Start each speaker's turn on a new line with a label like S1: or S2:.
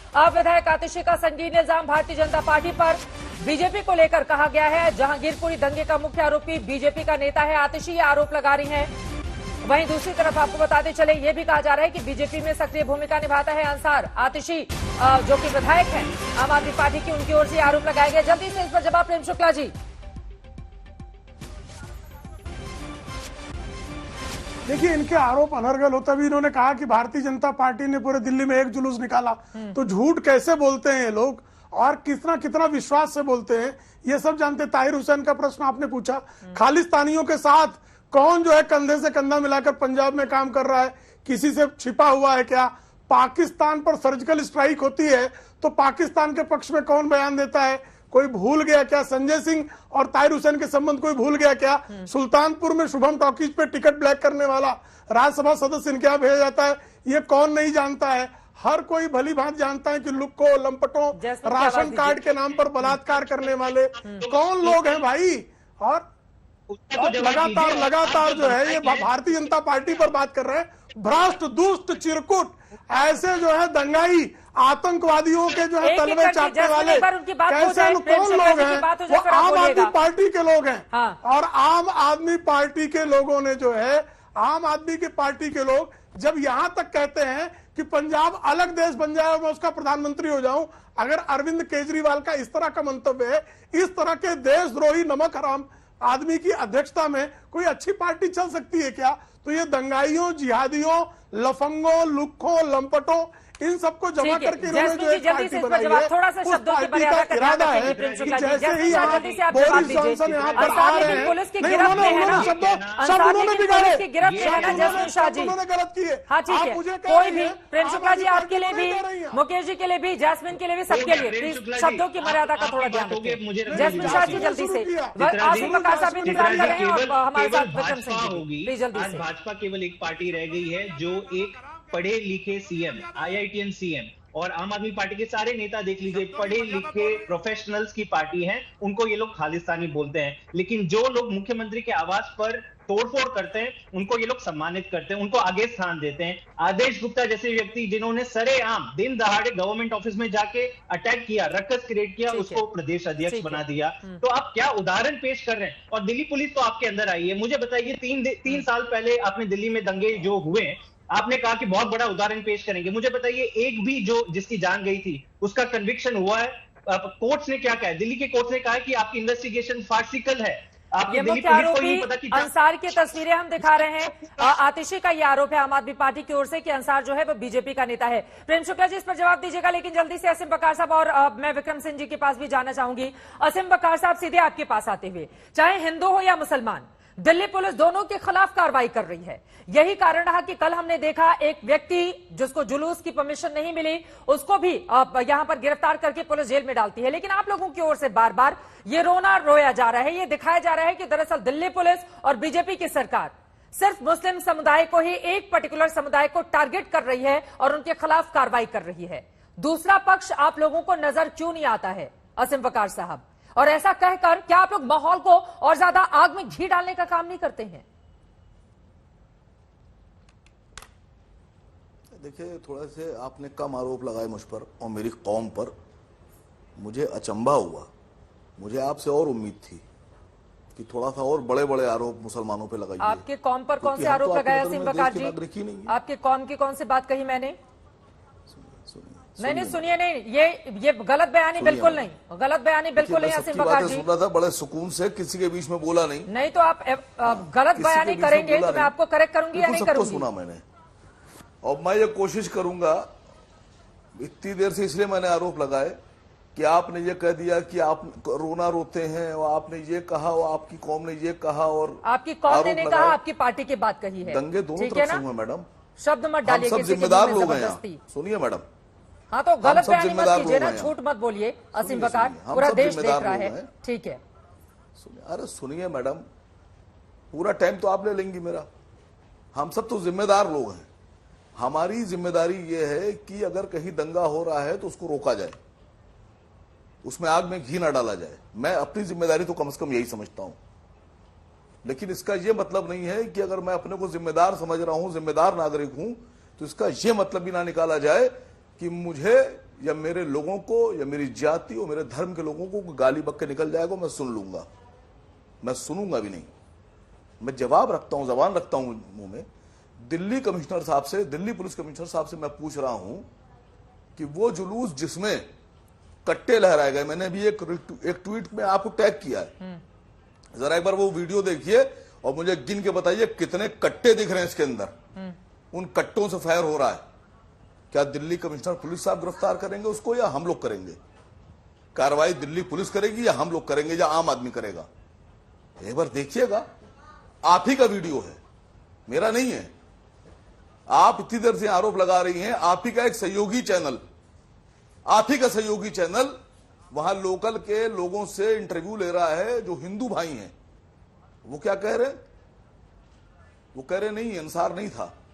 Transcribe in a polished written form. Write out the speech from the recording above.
S1: अब विधायक आतिशी का संगीन इल्जाम भारतीय जनता पार्टी पर बीजेपी को लेकर कहा गया है। जहांगीरपुरी दंगे का मुख्य आरोपी बीजेपी का नेता है आतिशी, ये आरोप लगा रही हैं। वहीं दूसरी तरफ आपको बताते चले, ये भी कहा जा रहा है कि बीजेपी में सक्रिय भूमिका निभाता है अंसार आतिशी, जो कि विधायक है आम आदमी पार्टी की, उनकी ओर से आरोप लगाए गए। जल्दी से इस पर जवाब प्रेम शुक्ला जी।
S2: देखिए, इनके आरोप अनर्गल होता भी इन्होंने कहा कि भारतीय जनता पार्टी ने पूरे दिल्ली में एक जुलूस निकाला, तो झूठ कैसे बोलते हैं ये लोग और कितना कितना विश्वास से बोलते हैं ये सब जानते। ताहिर हुसैन का प्रश्न आपने पूछा, खालिस्तानियों के साथ कौन जो है कंधे से कंधा मिलाकर पंजाब में काम कर रहा है, किसी से छिपा हुआ है क्या? पाकिस्तान पर सर्जिकल स्ट्राइक होती है तो पाकिस्तान के पक्ष में कौन बयान देता है? कोई भूल गया क्या? संजय सिंह और ताहिर हुसैन के संबंध कोई भूल गया क्या? सुल्तानपुर में शुभम टॉकीज पे टिकट ब्लैक करने वाला राज्यसभा सदस्य इनके यहाँ भेजा जाता है, ये कौन नहीं जानता है? हर कोई भली भांति जानता है कि लुक्को लंपटों राशन कार्ड के नाम पर बलात्कार करने वाले कौन लोग हैं भाई। और लगातार जो है ये भारतीय जनता पार्टी पर बात कर रहे हैं। भ्रष्ट, दुष्ट, चिरकुट, ऐसे जो है दंगाई आतंकवादियों के जो है तलवे चाटने वाले कैसे कौन लोग हैं? वो आम आदमी पार्टी के लोग हैं। और आम आदमी पार्टी के लोगों ने जो है, आम आदमी की पार्टी के लोग जब यहां तक कहते हैं कि पंजाब अलग देश बन जाए और मैं उसका प्रधानमंत्री हो जाऊं, अगर अरविंद केजरीवाल का इस तरह का मंतव्य है, इस तरह के देशद्रोही नमक हराम आदमी की अध्यक्षता में कोई अच्छी पार्टी चल सकती है क्या? तो ये दंगाइयों, जिहादियों, लफंगों, लुक्खों, लंपटों, इन सबको जमा करके इन्होंने जो एक पार्टी बनाई है,
S1: थोड़ा सा शब्दों की मर्यादा का
S2: इरादा है कि जैसे ही बोरिस जॉनसन यहाँ पर आ रहे हैं, नहीं उन्होंने सब उन्होंने बिगाड़े, उन्होंने गलत किए।
S1: हाँ ठीक है, कोई भी प्रेम शुक्ला जी आपके लिए भी, मुकेश जी के लिए भी, जैस्मिन के लिए भी, सबके लिए प्लीज शब्दों की मर्यादा का थोड़ा ध्यान रखिए। जैस्मिन शाह जी जल्दी से, आसिम बकार साहब इंतजार कर रहे हैं और हमारे साथ विक्रम सिंह जी, प्लीज जल्दी से।
S3: भाजपा केवल एक पार्टी रह गई है जो एक पढ़े लिखे सीएम, IITN सीएम, और आम आदमी पार्टी के सारे नेता देख लीजिए पढ़े लिखे प्रोफेशनल्स की पार्टी है, उनको ये लोग खालिस्तानी बोलते हैं। लेकिन जो लोग मुख्यमंत्री के आवास पर तोड़फोड़ करते हैं उनको ये लोग सम्मानित करते हैं, उनको आगे स्थान देते हैं। आदेश गुप्ता जैसे व्यक्ति जिन्होंने सरेआम दिन दहाड़े गवर्नमेंट ऑफिस में जाके अटैक किया, रक्कस क्रिएट किया, उसको प्रदेश अध्यक्ष बना दिया। तो आप क्या उदाहरण पेश कर रहे हैं? और दिल्ली पुलिस तो आपके अंदर आई है। मुझे बताइए, 3 साल पहले आपने दिल्ली में दंगे जो हुए, आपने कहा कि बहुत बड़ा उदाहरण पेश करेंगे। मुझे बताइए, एक भी जो जिसकी जान गई थी उसका कन्विक्शन हुआ है? कोर्ट्स ने क्या कहा है? दिल्ली के कोर्ट ने कहा है कि आपकी इन्वेस्टिगेशन फार्सिकल है।
S1: ये मुख्य आरोपी अंसार की तस्वीरें हम दिखा रहे हैं। आतिशी का ये आरोप है आम आदमी पार्टी की ओर से कि अंसार जो है वो बीजेपी का नेता है। प्रेम शुक्ला जी इस पर जवाब दीजिएगा, लेकिन जल्दी से असीम बकार साहब और मैं विक्रम सिंह जी के पास भी जाना चाहूंगी। असीम बकार साहब, सीधे आपके पास आते हुए, चाहे हिंदू हो या मुसलमान, दिल्ली पुलिस दोनों के खिलाफ कार्रवाई कर रही है। यही कारण रहा कि कल हमने देखा एक व्यक्ति जिसको जुलूस की परमिशन नहीं मिली, उसको भी यहां पर गिरफ्तार करके पुलिस जेल में डालती है। लेकिन आप लोगों की ओर से बार बार ये रोना रोया जा रहा है, ये दिखाया जा रहा है कि दरअसल दिल्ली पुलिस और बीजेपी की सरकार सिर्फ मुस्लिम समुदाय को ही, एक पर्टिकुलर समुदाय को टारगेट कर रही है और उनके खिलाफ कार्रवाई कर रही है। दूसरा पक्ष आप लोगों को नजर क्यों नहीं आता है असीम बकार साहब? और ऐसा कहकर क्या आप लोग माहौल को और ज्यादा आग में घी डालने का काम नहीं करते हैं?
S4: देखिए, थोड़ा से आपने कम आरोप लगाए मुझ पर और मेरी कौम पर, मुझे अचंभा हुआ। मुझे आपसे और उम्मीद थी कि थोड़ा सा और बड़े बड़े आरोप मुसलमानों पे लगाइए।
S1: आपके कौम पर कौन से आरोप लगाए असीम बकार जी? आपके कौम की कौन सी बात कही मैंने? नहीं, सुनिए, नहीं, ये गलत बयानी बिल्कुल नहीं, गलत बयानी बिल्कुल नहीं असीम बकार जी।
S4: सुना था बड़े सुकून से, किसी के बीच में बोला नहीं।
S1: नहीं तो आप गलत बयानी करेंगे तो मैं आपको करेक्ट करूंगी या नहीं करूंगी?
S4: सुना मैंने, और मैं ये कोशिश करूंगा। इतनी देर से इसलिए मैंने आरोप लगाए कि आपने ये कह दिया कि आप रोना रोते हैं, और आपने ये कहा, और आपकी कौम ने ये कहा, और
S1: आपकी कौम ने नहीं कहा, आपकी पार्टी की बात कही है।
S4: दंगे दोनों तरफ से हुए मैडम,
S1: शब्द मत डालिए,
S4: सब जिम्मेदार लोग हैं। सुनिए मैडम,
S1: हाँ तो गलत बयानी मत कीजिए ना, झूठ मत बोलिए असीम बकार, पूरा देश देख रहा है। ठीक है,
S4: अरे सुनिए मैडम, पूरा टाइम तो आप ले लेंगी मेरा। हम सब तो जिम्मेदार लोग हैं। हमारी जिम्मेदारी ये है कि अगर कहीं दंगा हो रहा है तो उसको रोका जाए, उसमें आग में घी ना डाला जाए। मैं अपनी जिम्मेदारी तो कम से कम यही समझता हूं। लेकिन इसका यह मतलब नहीं है कि अगर मैं अपने को जिम्मेदार समझ रहा हूं, जिम्मेदार नागरिक हूं, तो इसका यह मतलब भी ना निकाला जाए कि मुझे या मेरे लोगों को या मेरी जाति और मेरे धर्म के लोगों को गाली बक के निकल जाएगा, मैं सुन लूंगा, मैं सुनूंगा भी नहीं। मैं जवाब रखता हूं, जबान रखता हूं मुंह में। दिल्ली कमिश्नर साहब से, दिल्ली पुलिस कमिश्नर साहब से मैं पूछ रहा हूं कि वो जुलूस जिसमें कट्टे लहराए गए, मैंने भी एक ट्वीट में आपको टैग किया है, जरा एक बार वो वीडियो देखिए और मुझे गिन के बताइए कितने कट्टे दिख रहे हैं इसके अंदर। उन कट्टों से फायर हो रहा है। क्या दिल्ली कमिश्नर पुलिस साहब गिरफ्तार करेंगे उसको या हम लोग करेंगे? कार्रवाई दिल्ली पुलिस करेगी या हम लोग करेंगे या आम आदमी करेगा? एक बार देखिएगा। आप ही का वीडियो है, मेरा नहीं है। आप इतनी देर से आरोप लगा रही हैं, आप ही का एक सहयोगी चैनल, आप ही का सहयोगी चैनल वहां लोकल के लोगों से इंटरव्यू ले रहा है जो हिंदू भाई हैं। वो क्या कह रहे हैं? वो कह रहे नहीं, अंसार नहीं था।